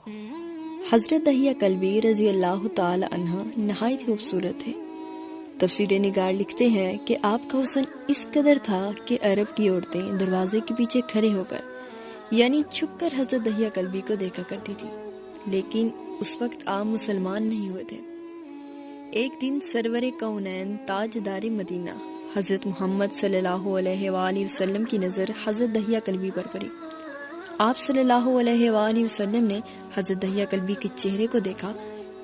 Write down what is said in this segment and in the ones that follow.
حضرت دہیہ کلبی رضی اللہ تعالی عنہ نہایت خوبصورت ہے۔ تفسیر نگار لکھتے ہیں کہ آپ کا حسن اس قدر تھا کہ عرب کی عورتیں دروازے کے پیچھے کھڑے ہو کر یعنی چھپ کر حضرت دہیہ کلبی کو دیکھا کرتی تھی، لیکن اس وقت آپ مسلمان نہیں ہوئے تھے۔ ایک دن سرور کونین تاجدار مدینہ حضرت محمد صلی اللہ علیہ وآلہ وسلم کی نظر حضرت دہیہ کلبی پر پڑی۔ آپ صلی اللہ علیہ وآلہ وسلم نے حضرت دہیہ کلبی کے چہرے کو دیکھا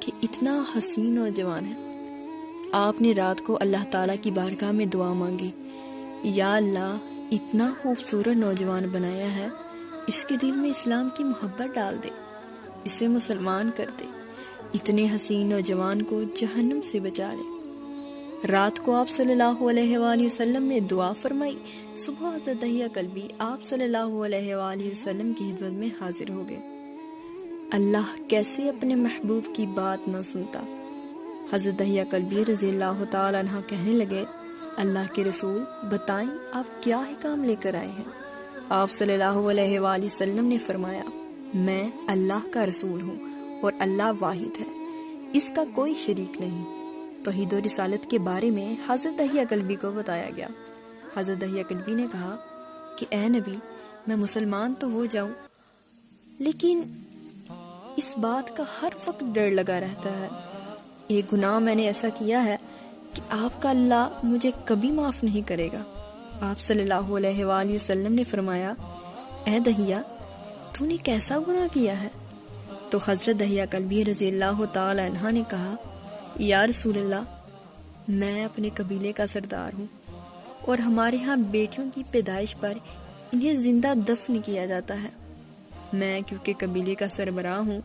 کہ اتنا حسین اور جوان ہے۔ آپ نے رات کو اللہ تعالیٰ کی بارگاہ میں دعا مانگی، یا اللہ اتنا خوبصورت نوجوان بنایا ہے، اس کے دل میں اسلام کی محبت ڈال دے، اسے مسلمان کر دے، اتنے حسین نوجوان کو جہنم سے بچا لے۔ رات کو آپ صلی اللہ علیہ وآلہ وسلم نے دعا فرمائی۔ صبح حضرت دہیہ کلبی آپ صلی اللہ علیہ وآلہ وسلم کی خدمت میں حاضر ہو گئے۔ اللہ کیسے اپنے محبوب کی بات نہ سنتا۔ حضرت دہیہ کلبی رضی اللہ تعالی عنہ کہنے لگے، اللہ کے رسول بتائیں آپ کیا حکام لے کر آئے ہیں؟ آپ صلی اللہ علیہ وآلہ وسلم نے فرمایا، میں اللہ کا رسول ہوں اور اللہ واحد ہے، اس کا کوئی شریک نہیں۔ توحید و رسالت کے بارے میں حضرت دہیہ کلبی کو بتایا گیا۔ حضرت دہیہ کلبی نے کہا کہ اے نبی، میں مسلمان تو ہو جاؤں، لیکن اس بات کا ہر وقت ڈر لگا رہتا ہے، ایک گناہ میں نے ایسا کیا ہے کہ آپ کا اللہ مجھے کبھی معاف نہیں کرے گا۔ آپ صلی اللہ علیہ وآلہ وسلم نے فرمایا، اے دہیہ تو نے کیسا گناہ کیا ہے؟ تو حضرت دہیہ کلبی رضی اللہ تعالی عنہ نے کہا، یا رسول اللہ، میں اپنے قبیلے کا سردار ہوں اور ہمارے ہاں بیٹیوں کی پیدائش پر انہیں زندہ دفن کیا جاتا ہے۔ میں کیونکہ قبیلے کا سربراہ ہوں،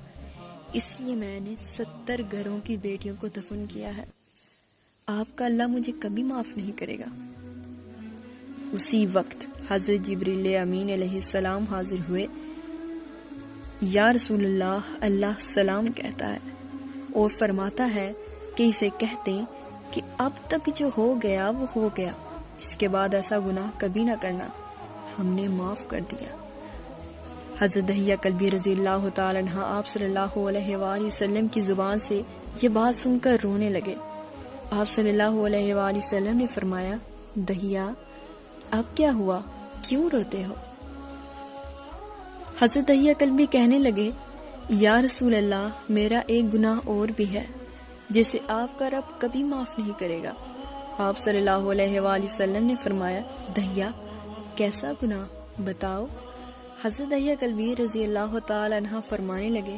اس لیے میں نے 70 گھروں کی بیٹیوں کو دفن کیا ہے، آپ کا اللہ مجھے کبھی معاف نہیں کرے گا۔ اسی وقت حضرت جبریل امین علیہ السلام حاضر ہوئے۔ یا رسول اللہ، اللہ سلام کہتا ہے اور فرماتا ہے کہ اسے کہہ دیں کہ اب تک جو ہو گیا وہ ہو گیا، اس کے بعد ایسا گناہ کبھی نہ کرنا، ہم نے معاف کر دیا۔ حضرت دہیہ کلبی رضی اللہ تعالی عنہ آپ صلی اللہ علیہ وآلہ وسلم کی زبان سے یہ بات سن کر رونے لگے۔ آپ صلی اللہ علیہ وآلہ وسلم نے فرمایا، دہیہ اب کیا ہوا، کیوں روتے ہو؟ حضرت دہیہ کلبی کہنے لگے، یا رسول اللہ، میرا ایک گناہ اور بھی ہے جسے آپ کا رب کبھی معاف نہیں کرے گا۔ آپ صلی اللہ علیہ وآلہ وسلم نے فرمایا، دہیہ کیسا گناہ بتاؤ؟ حضرت دہیہ کلبی رضی اللہ تعالی عنہ فرمانے لگے،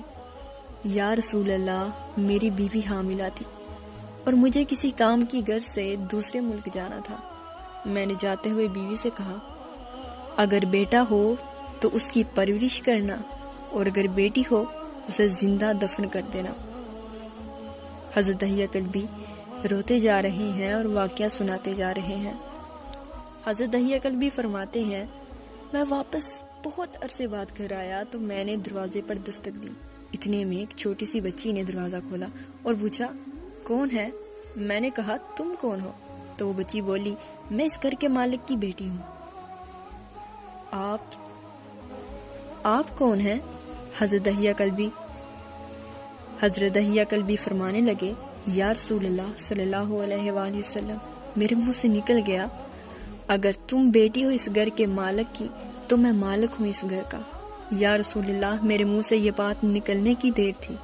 یا رسول اللہ، میری بیوی حاملہ تھی اور مجھے کسی کام کی غرض سے دوسرے ملک جانا تھا۔ میں نے جاتے ہوئے بیوی سے کہا، اگر بیٹا ہو تو اس کی پرورش کرنا اور اگر بیٹی ہو اسے زندہ دفن کر دینا۔ حضرت دہیہ کلبی روتے جا رہے ہیں اور واقعہ سناتے جا رہے ہیں۔ حضرت دہیہ کلبی فرماتے ہیں، میں واپس بہت عرصے بعد گھر آیا تو میں نے دروازے پر دستک دی، اتنے میں ایک چھوٹی سی بچی نے دروازہ کھولا اور پوچھا، کون ہے؟ میں نے کہا، تم کون ہو؟ تو وہ بچی بولی، میں اس گھر کے مالک کی بیٹی ہوں۔ آپ کون ہیں؟ حضرت دہیہ کلبی فرمانے لگے، یا رسول اللہ صلی اللہ علیہ وآلہ وسلم، میرے منہ سے نکل گیا، اگر تم بیٹی ہو اس گھر کے مالک کی تو میں مالک ہوں اس گھر کا۔ یا رسول اللہ، میرے منہ سے یہ بات نکلنے کی دیر تھی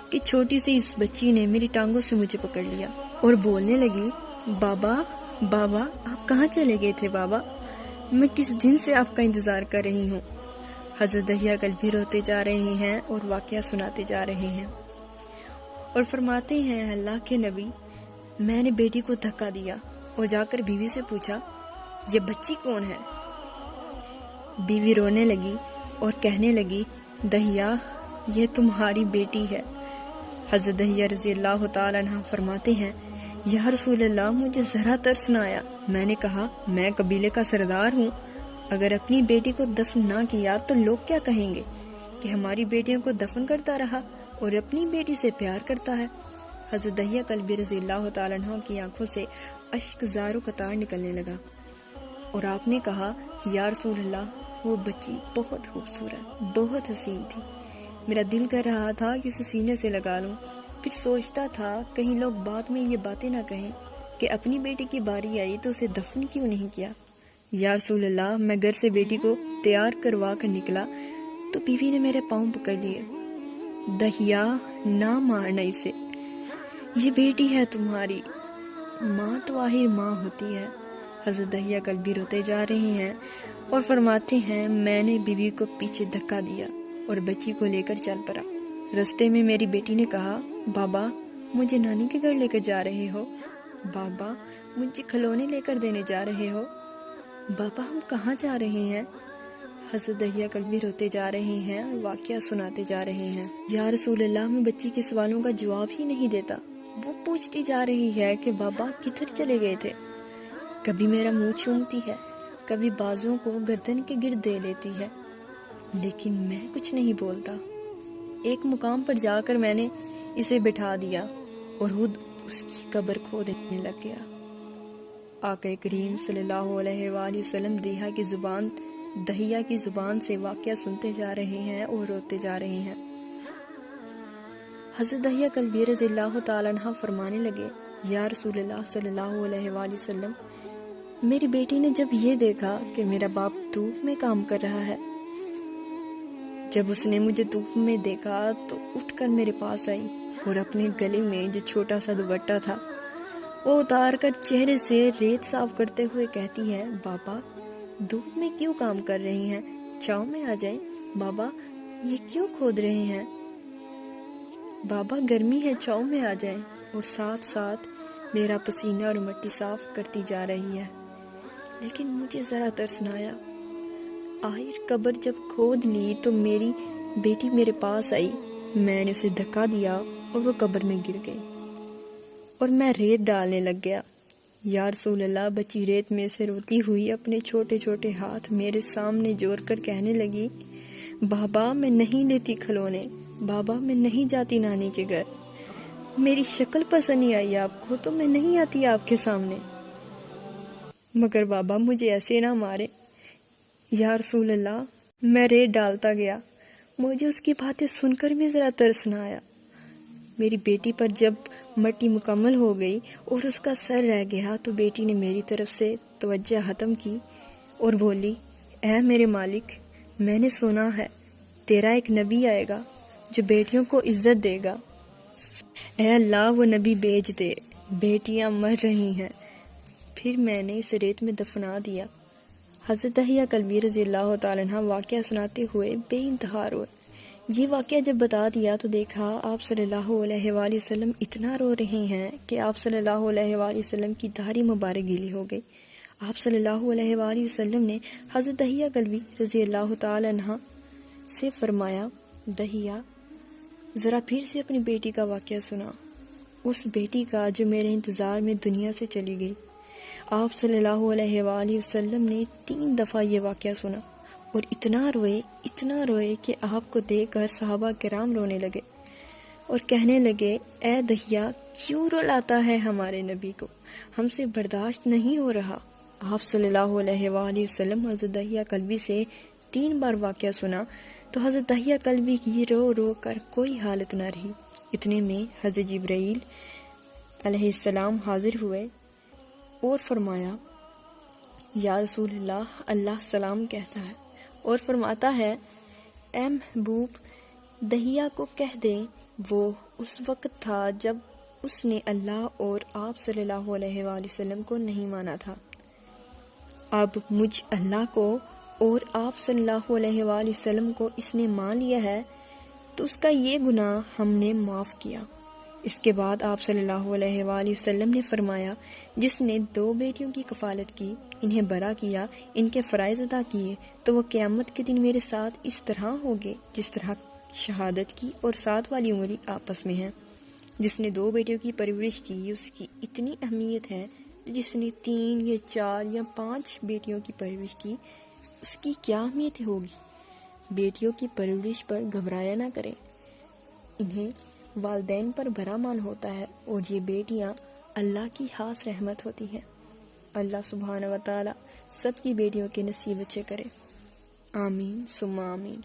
کہ چھوٹی سی اس بچی نے میری ٹانگوں سے مجھے پکڑ لیا اور بولنے لگی، بابا بابا، آپ کہاں چلے گئے تھے بابا؟ میں کس دن سے آپ کا انتظار کر رہی ہوں۔ حضرت دہیہ کلبی روتے جا رہے ہیں اور واقعہ سناتے جا رہے ہیں اور فرماتے ہیں، اللہ کے نبی، میں نے بیٹی کو دھکا دیا اور جا کر بیوی سے پوچھا، یہ بچی کون ہے؟ بیوی رونے لگی اور کہنے لگی، دہیہ یہ تمہاری بیٹی ہے۔ حضرت دہیہ رضی اللہ تعالی عنہ فرماتے ہیں، یا رسول اللہ، مجھے ذرا ترس نہ آیا، میں نے کہا، میں قبیلے کا سردار ہوں، اگر اپنی بیٹی کو دفن نہ کیا تو لوگ کیا کہیں گے کہ ہماری بیٹیوں کو دفن کرتا رہا اور اپنی بیٹی سے پیار کرتا ہے۔ حضرت دہیہ کلبی رضی اللہ تعالی عنہ کی آنکھوں سے اشک زاروں قطار نکلنے لگا اور آپ نے کہا، یا رسول اللہ، وہ بچی بہت خوبصورت، بہت حسین تھی، میرا دل کر رہا تھا کہ اسے سینے سے لگا لوں، پھر سوچتا تھا کہیں لوگ بعد میں یہ باتیں نہ کہیں کہ اپنی بیٹی کی باری آئی تو اسے دفن کیوں نہیں کیا۔ یا رسول اللہ، میں گھر سے بیٹی کو تیار کروا کر نکلا تو بیوی نے میرے پاؤں پکڑ لیے۔ دہیا، نہ مارنا اسے، یہ بیٹی ہے تمہاری، ماں تو آخر ماں ہوتی ہے۔ حضرت دہیا کلبی روتے جا رہے ہیں اور فرماتے ہیں میں نے بیوی کو پیچھے دھکا دیا اور بچی کو لے کر چل پڑا۔ رستے میں میری بیٹی نے کہا، بابا مجھے نانی کے گھر لے کر جا رہے ہو؟ بابا مجھے کھلونے لے کر دینے جا رہے ہو؟ بابا ہم کہاں جا رہے ہیں؟ حضرت دہیا کلبی روتے جا رہے ہیں اور واقعہ سناتے جا رہے ہیں۔ یا رسول اللہ، میں بچی کے سوالوں کا جواب ہی نہیں دیتا۔ وہ پوچھتی جا رہی ہے کہ بابا کدھر چلے گئے تھے؟ کبھی میرا منہ چومتی ہے، کبھی بازوں کو گردن کے گرد دے لیتی ہے، لیکن میں کچھ نہیں بولتا۔ ایک مقام پر جا کر میں نے اسے بٹھا دیا اور خود اس کی قبر کھودنے لگ گیا۔ آقا کریم صلی اللہ علیہ وآلہ وسلم دہیا کی زبان سے واقعہ سنتے جا رہے ہیں اور روتے جا رہے ہیں۔ حضرت دہیا کلبی رضی اللہ تعالیٰ عنہ فرمانے لگے، یا رسول اللہ صلی اللہ علیہ وآلہ وسلم، میری بیٹی نے جب یہ دیکھا کہ میرا باپ دھوپ میں کام کر رہا ہے، جب اس نے مجھے دھوپ میں دیکھا تو اٹھ کر میرے پاس آئی اور اپنے گلے میں جو چھوٹا سا دوپٹہ تھا وہ اتار کر چہرے سے ریت صاف کرتے ہوئے کہتی ہے، بابا دھوپ میں کیوں کام کر رہی ہیں؟ چھاؤں میں آ جائیں۔ بابا یہ کیوں کھود رہے ہیں؟ بابا گرمی ہے، چھاؤں میں آ جائیں۔ اور ساتھ ساتھ میرا پسینہ اور مٹی صاف کرتی جا رہی ہے۔ لیکن مجھے ذرا ترس نہ آیا۔ آخر قبر جب کھود لی تو میری بیٹی میرے پاس آئی، میں نے اسے دھکا دیا اور وہ قبر میں گر گئی اور میں ریت ڈالنے لگ گیا۔ یا رسول اللہ، بچی ریت میں سے روتی ہوئی اپنے چھوٹے چھوٹے ہاتھ میرے سامنے جوڑ کر کہنے لگی، بابا میں نہیں لیتی کھلونے، بابا میں نہیں جاتی نانی کے گھر، میری شکل پسند نہیں آئی آپ کو تو میں نہیں آتی آپ کے سامنے، مگر بابا مجھے ایسے نہ مارے۔ یا رسول اللہ، میں ریت ڈالتا گیا، مجھے اس کی باتیں سن کر بھی ذرا ترس نہ آیا۔ میری بیٹی پر جب مٹی مکمل ہو گئی اور اس کا سر رہ گیا تو بیٹی نے میری طرف سے توجہ ختم کی اور بولی، اے میرے مالک، میں نے سنا ہے تیرا ایک نبی آئے گا جو بیٹیوں کو عزت دے گا۔ اے اللہ وہ نبی بھیج دے، بیٹیاں مر رہی ہیں۔ پھر میں نے اسے ریت میں دفنا دیا۔ حضرت دہیا کلبی رضی اللہ تعالیٰ عنہ واقعہ سناتے ہوئے بے انتہا روئے۔ یہ واقعہ جب بتا دیا تو دیکھا آپ صلی اللہ علیہ وآلہ وسلم اتنا رو رہے ہیں کہ آپ صلی اللہ علیہ وآلہ وسلم کی داڑھی مبارک گیلی ہو گئی۔ آپ صلی اللہ علیہ وآلہ وسلم نے حضرت دہیا کلبی رضی اللہ تعالیٰ عنہ سے فرمایا، دہیا ذرا پھر سے اپنی بیٹی کا واقعہ سنا، اس بیٹی کا جو میرے انتظار میں دنیا سے چلی گئی۔ آپ صلی اللہ علیہ وآلہ وسلم نے 3 دفعہ یہ واقعہ سنا اور اتنا روئے کہ آپ کو دیکھ کر صحابہ کرام رونے لگے اور کہنے لگے، اے دہیا کیوں رلاتا ہے ہمارے نبی کو، ہم سے برداشت نہیں ہو رہا۔ آپ صلی اللہ علیہ وآلہ وسلم حضرت دہیا کلبی سے 3 بار واقعہ سنا تو حضرت دہیا کلبی کی رو رو کر کوئی حالت نہ رہی۔ اتنے میں حضرت جبرائیل علیہ السلام حاضر ہوئے اور فرمایا، یا رسول اللہ، اللہ سلام کہتا ہے اور فرماتا ہے، اے محبوب دہیا کو کہہ دیں وہ اس وقت تھا جب اس نے اللہ اور آپ صلی اللہ علیہ وآلہ وسلم کو نہیں مانا تھا، اب مجھ اللہ کو اور آپ صلی اللہ علیہ وآلہ وسلم کو اس نے مان لیا ہے تو اس کا یہ گناہ ہم نے معاف کیا۔ اس کے بعد آپ صلی اللہ علیہ وآلہ وسلم نے فرمایا، جس نے 2 بیٹیوں کی کفالت کی، انہیں برا کیا، ان کے فرائض ادا کیے تو وہ قیامت کے دن میرے ساتھ اس طرح ہوگے جس طرح شہادت کی اور 7 والی انگلی آپس میں ہیں۔ جس نے 2 بیٹیوں کی پرورش کی اس کی اتنی اہمیت ہے، جس نے 3 یا 4 یا 5 بیٹیوں کی پرورش کی اس کی کیا اہمیت ہوگی۔ بیٹیوں کی پرورش پر گھبرایا نہ کریں، انہیں والدین پر بڑا مان ہوتا ہے اور یہ بیٹیاں اللہ کی خاص رحمت ہوتی ہیں۔ اللہ سبحانہ و تعالی سب کی بیٹیوں کے نصیب اچھے کرے، آمین ثم آمین۔